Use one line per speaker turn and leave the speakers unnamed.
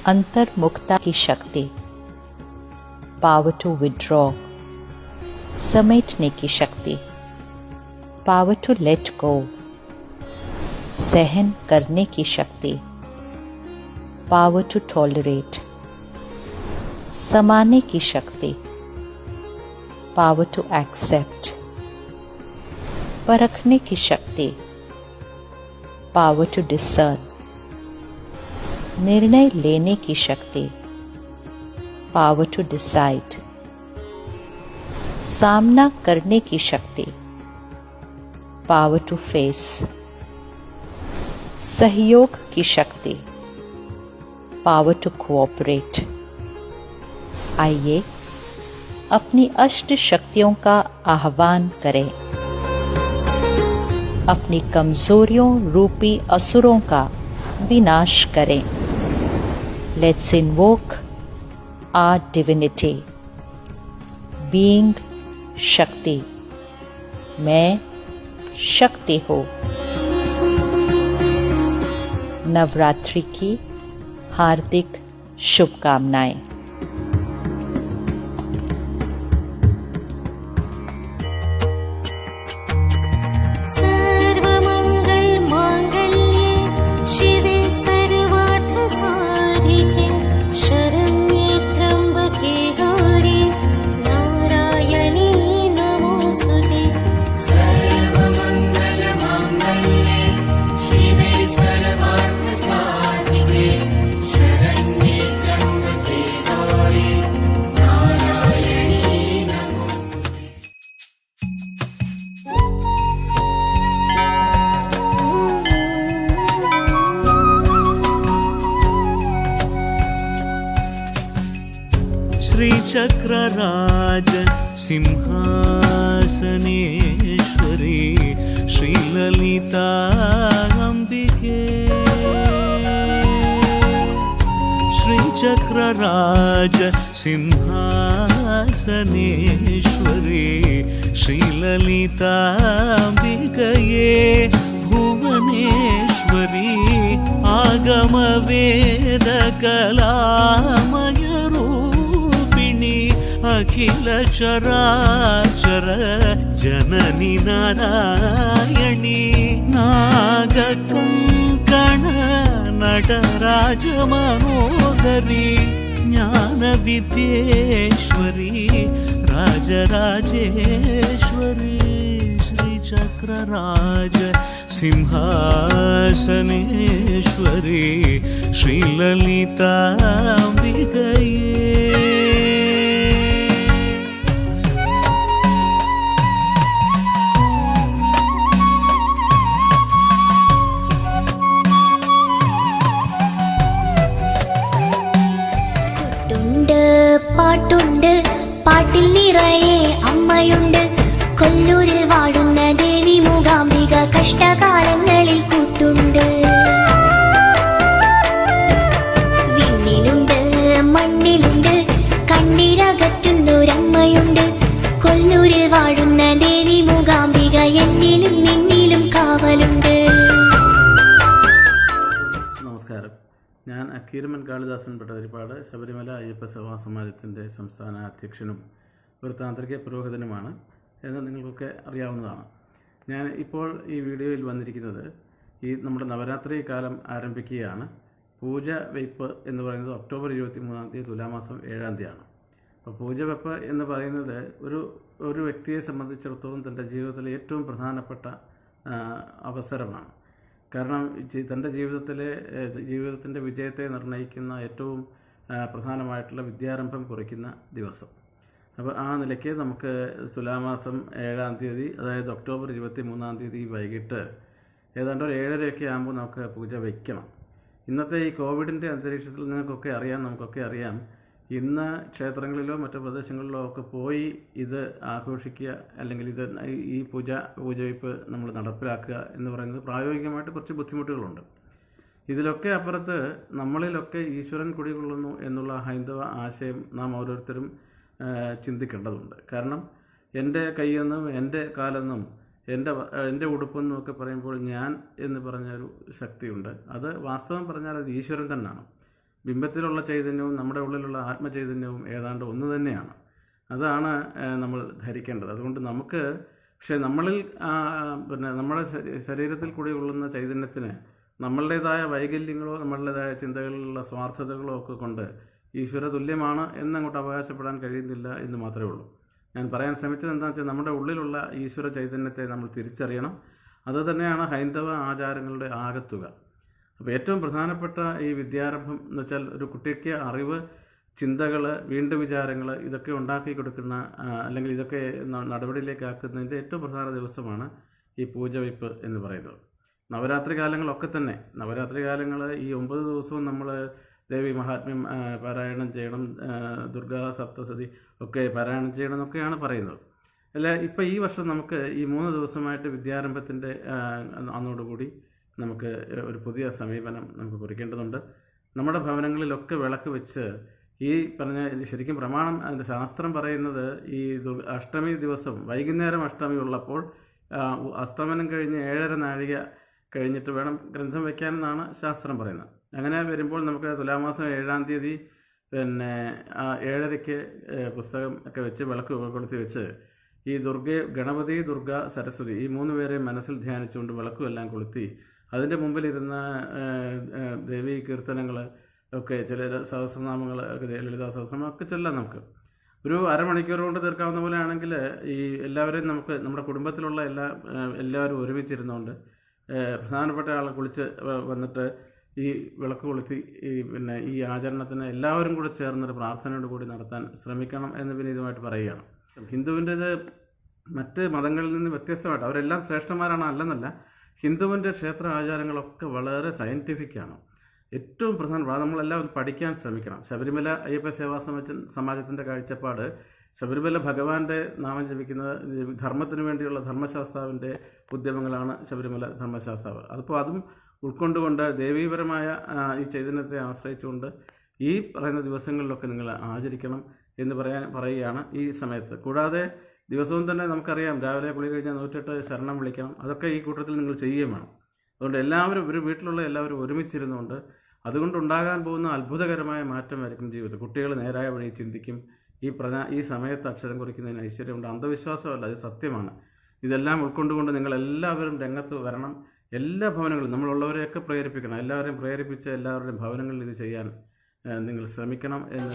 अंतर्मुखता की शक्ति, power to withdraw, समेटने की शक्ति, पावर टू लेट गो, सहन करने की शक्ति, पावर टू टॉलरेट, समाने की शक्ति, पावर टू एक्सेप्ट, परखने की शक्ति, पावर टू डिसर्न, निर्णय लेने की शक्ति, पावर टू डिसाइड, सामना करने की शक्ति, पावर टू फेस, सहयोग की शक्ति, पावर टू कोऑपरेट। आइए अपनी अष्ट शक्तियों का आह्वान करें, अपनी कमजोरियों रूपी असुरों का विनाश करें। Let's invoke our divinity, being शक्ति। मैं शक्ति हूँ। नवरात्रि की हार्दिक शुभकामनाएं।
श्रीचक्रराज सिंहासनेश्वरी श्रीललिता अंबिके। श्रीचक्रराज सिंहासनेश्वरी श्रीललिता अंबिकये भुवनेश्वरी आगम वेद कलामय अखिल चराचर जननी नारायणी नागकंकण नटराज मनोदरी ज्ञान विद्येश्वरी राजराजेश्वरी श्रीचक्रराज सिंहासनेश्वरी श्रीललिता अंबिकये।
പാട്ടുണ്ട് പാട്ടിൽ നിറയെ അമ്മയുണ്ട് കൊല്ലൂരിൽ വാഴുന്ന ദേവി മൂകാംബിക കഷ്ടകാലങ്ങളിൽ കൂട്ടുണ്ട്. വിണ്ണിലുണ്ട് മണ്ണിലുണ്ട് കണ്ണീരകറ്റുന്നൊരമ്മയുണ്ട് കൊല്ലൂരിൽ വാഴുന്ന ദേവി മൂകാംബിക എന്നിലും നിന്നിലും കാവലുണ്ട്.
നമസ്കാരം, ഞാൻ അക്കീരമൻ കാളിദാസൻ പട്ടതിരിപ്പാട് ശബരിമല അയ്യപ്പ സേവാ സമാജത്തിൻ്റെ സംസ്ഥാന അധ്യക്ഷനും ഒരു താന്ത്രിക പുരോഹിതനുമാണ് എന്ന് നിങ്ങൾക്കൊക്കെ അറിയാവുന്നതാണ്. ഞാൻ ഇപ്പോൾ ഈ വീഡിയോയിൽ വന്നിരിക്കുന്നത് നമ്മുടെ നവരാത്രി കാലം ആരംഭിക്കുകയാണ്. പൂജ വെയ്പ്പ് എന്ന് പറയുന്നത് ഒക്ടോബർ 23 തുലാമാസം 7 അപ്പോൾ പൂജ വെപ്പ് എന്ന് പറയുന്നത് ഒരു വ്യക്തിയെ സംബന്ധിച്ചിടത്തോളം തൻ്റെ ജീവിതത്തിലെ ഏറ്റവും പ്രധാനപ്പെട്ട അവസരമാണ്. കാരണം തൻ്റെ ജീവിതത്തിൻ്റെ വിജയത്തെ നിർണ്ണയിക്കുന്ന ഏറ്റവും പ്രധാനമായിട്ടുള്ള വിദ്യാരംഭം കുറിക്കുന്ന ദിവസം. അപ്പോൾ ആ നിലയ്ക്ക് നമുക്ക് തുലാമാസം 7 അതായത് ഒക്ടോബർ 23 വൈകിട്ട് ഏതാണ്ട് ഒരു 7:30 ആകുമ്പോൾ നമുക്ക് പൂജ വയ്ക്കണം. ഇന്നത്തെ ഈ കോവിഡിൻ്റെ അന്തരീക്ഷത്തിൽ നമുക്കൊക്കെ അറിയാം, ഇന്ന് ക്ഷേത്രങ്ങളിലോ മറ്റു പ്രദേശങ്ങളിലോ ഒക്കെ പോയി ഇത് ആഘോഷിക്കുക അല്ലെങ്കിൽ ഈ പൂജവയ്പ്പ് നമ്മൾ നടപ്പിലാക്കുക എന്ന് പറയുന്നത് പ്രായോഗികമായിട്ട് കുറച്ച് ബുദ്ധിമുട്ടുകളുണ്ട്. ഇതിലൊക്കെ അപ്പുറത്ത് നമ്മളിലൊക്കെ ഈശ്വരൻ കുടികൊള്ളുന്നു എന്നുള്ള ഹൈന്ദവ ആശയം നാം ഓരോരുത്തരും ചിന്തിക്കേണ്ടതുണ്ട്. കാരണം എൻ്റെ കൈയെന്നും എൻ്റെ കാലെന്നും എൻ്റെ ഉടുപ്പെന്നൊക്കെ പറയുമ്പോൾ ഞാൻ എന്ന് പറഞ്ഞൊരു ശക്തിയുണ്ട്. അത് വാസ്തവം പറഞ്ഞാൽ അത് ഈശ്വരൻ തന്നെയാണ്. ബിംബത്തിലുള്ള ചൈതന്യവും നമ്മുടെ ഉള്ളിലുള്ള ആത്മചൈതന്യവും ഏതാണ്ട് ഒന്ന് തന്നെയാണ്. അതാണ് നമ്മൾ ധരിക്കേണ്ടത്. അതുകൊണ്ട് നമുക്ക് പക്ഷേ നമ്മളിൽ നമ്മുടെ ശരീരത്തിൽ കൂടി ഉള്ളുന്ന ചൈതന്യത്തിന് നമ്മളുടേതായ വൈകല്യങ്ങളോ നമ്മളുടേതായ ചിന്തകളിലുള്ള സ്വാർത്ഥതകളോ ഒക്കെ കൊണ്ട് ഈശ്വര തുല്യമാണ് എന്നങ്ങോട്ട് അവകാശപ്പെടാൻ കഴിയുന്നില്ല എന്ന് മാത്രമേ ഉള്ളൂ. ഞാൻ പറയാൻ ശ്രമിച്ചത് എന്താണെന്ന് വെച്ചാൽ നമ്മുടെ ഉള്ളിലുള്ള ഈശ്വര ചൈതന്യത്തെ നമ്മൾ തിരിച്ചറിയണം. അതുതന്നെയാണ് ഹൈന്ദവ ആചാരങ്ങളുടെ ആകത്തുക. അപ്പോൾ ഏറ്റവും പ്രധാനപ്പെട്ട ഈ വിദ്യാരംഭം എന്ന് വെച്ചാൽ ഒരു കുട്ടിക്ക് അറിവ്, ചിന്തകൾ, വീണ്ടും വിചാരങ്ങൾ ഇതൊക്കെ ഉണ്ടാക്കി കൊടുക്കുന്ന അല്ലെങ്കിൽ ഇതൊക്കെ നടപടിയിലേക്കാക്കുന്നതിൻ്റെ ഏറ്റവും പ്രധാന ദിവസമാണ് ഈ പൂജവയ്പ്പ് എന്ന് പറയുന്നത്. നവരാത്രി കാലങ്ങളൊക്കെ തന്നെ, നവരാത്രി കാലങ്ങൾ ഈ 9 ദിവസവും നമ്മൾ ദേവി മഹാത്മ്യം പാരായണം ചെയ്യണം, ദുർഗാ സപ്തസതി ഒക്കെ പാരായണം ചെയ്യണം എന്നൊക്കെയാണ് പറയുന്നത്. അല്ല, ഇപ്പം ഈ വർഷം നമുക്ക് ഈ 3 ദിവസമായിട്ട് വിദ്യാരംഭത്തിൻ്റെ അന്നോടുകൂടി നമുക്ക് ഒരു പുതിയ സമീപനം നമുക്ക് കുറിക്കേണ്ടതുണ്ട്. നമ്മുടെ ഭവനങ്ങളിലൊക്കെ വിളക്ക് വെച്ച് ഈ പറഞ്ഞ ശരിക്കും പ്രമാണം അതിൻ്റെ ശാസ്ത്രം പറയുന്നത് ഈ അഷ്ടമി ദിവസം വൈകുന്നേരം അഷ്ടമി ഉള്ളപ്പോൾ അസ്തമനം കഴിഞ്ഞ് 7:30 നാഴിക കഴിഞ്ഞിട്ട് വേണം ഗ്രന്ഥം വയ്ക്കാനെന്നാണ് ശാസ്ത്രം പറയുന്നത്. അങ്ങനെ വരുമ്പോൾ നമുക്ക് തുലാമാസം 7-ാം തീയതി 7:30-ക്ക് പുസ്തകം ഒക്കെ വെച്ച് വിളക്ക് കൊളുത്തി വെച്ച് ഈ ഗണപതി, ദുർഗ, സരസ്വതി ഈ 3 പേരെ മനസ്സിൽ ധ്യാനിച്ചുകൊണ്ട് വിളക്കുമെല്ലാം കൊളുത്തി അതിൻ്റെ മുമ്പിലിരുന്ന ദേവീ കീർത്തനങ്ങൾ ഒക്കെ ചില സഹസ്രനാമങ്ങൾ ഒക്കെ ലളിതാ സഹസ്രനാമം ഒക്കെ ചൊല്ലാം. നമുക്ക് ഒരു അരമണിക്കൂർ കൊണ്ട് തീർക്കാവുന്ന പോലെ ആണെങ്കിൽ ഈ എല്ലാവരെയും നമുക്ക് നമ്മുടെ കുടുംബത്തിലുള്ള എല്ലാവരും ഒരുമിച്ചിരുന്നുകൊണ്ട് പ്രധാനപ്പെട്ട ആളെ കുളിച്ച് വന്നിട്ട് ഈ വിളക്ക് കൊളുത്തി ഈ ആചരണത്തിന് എല്ലാവരും കൂടെ ചേർന്നൊരു പ്രാർത്ഥനയോട് കൂടി നടത്താൻ ശ്രമിക്കണം എന്ന് വിനീതമായിട്ട് പറയുകയാണ്. ഹിന്ദുവിൻ്റേത് മറ്റ് മതങ്ങളിൽ നിന്ന് വ്യത്യസ്തമായിട്ട് അവരെല്ലാം ശ്രേഷ്ഠന്മാരാണ് അല്ലെന്നല്ല, ഹിന്ദുവിൻ്റെ ക്ഷേത്ര ആചാരങ്ങളൊക്കെ വളരെ സയൻറ്റിഫിക്കാണ്. ഏറ്റവും പ്രധാനപ്പെട്ട നമ്മളെല്ലാം പഠിക്കാൻ ശ്രമിക്കണം. ശബരിമല അയ്യപ്പ സേവാ സമാജത്തിൻ്റെ കാഴ്ചപ്പാട് ശബരിമല ഭഗവാന്റെ നാമം ജപിക്കുന്നത് ധർമ്മത്തിന് വേണ്ടിയുള്ള ധർമ്മശാസ്താവിൻ്റെ ഉദ്യമങ്ങളാണ് ശബരിമല ധർമ്മശാസ്താവ്. അതിപ്പോൾ അതും ഉൾക്കൊണ്ടുകൊണ്ട് ദേവീപരമായ ഈ ചൈതന്യത്തെ ആശ്രയിച്ചുകൊണ്ട് ഈ പറയുന്ന ദിവസങ്ങളിലൊക്കെ നിങ്ങൾ ആചരിക്കണം എന്ന് പറയുകയാണ് ഈ സമയത്ത്. കൂടാതെ ദിവസവും തന്നെ നമുക്കറിയാം രാവിലെ കുളി കഴിഞ്ഞാൽ 108 ശരണം വിളിക്കണം. അതൊക്കെ ഈ കൂട്ടത്തിൽ നിങ്ങൾ ചെയ്യുകയും വേണം. അതുകൊണ്ട് എല്ലാവരും ഒരു വീട്ടിലുള്ള എല്ലാവരും ഒരുമിച്ചിരുന്നുകൊണ്ട് അതുകൊണ്ടുണ്ടാകാൻ പോകുന്ന അത്ഭുതകരമായ മാറ്റമായിരിക്കും ജീവിതത്തിൽ. കുട്ടികൾ നേരായ വഴി ചിന്തിക്കും. ഈ സമയത്ത് അക്ഷരം കുറിക്കുന്നതിന് ഐശ്വര്യമുണ്ട്. അന്ധവിശ്വാസമല്ല, അത് സത്യമാണ്. ഇതെല്ലാം ഉൾക്കൊണ്ടുകൊണ്ട് നിങ്ങളെല്ലാവരും രംഗത്ത് വരണം. എല്ലാ ഭവനങ്ങളും നമ്മളുള്ളവരെയൊക്കെ പ്രേരിപ്പിക്കണം. എല്ലാവരെയും പ്രേരിപ്പിച്ച് എല്ലാവരുടെയും ഭവനങ്ങളിൽ ഇത് ചെയ്യാൻ നിങ്ങൾ ശ്രമിക്കണം എന്ന്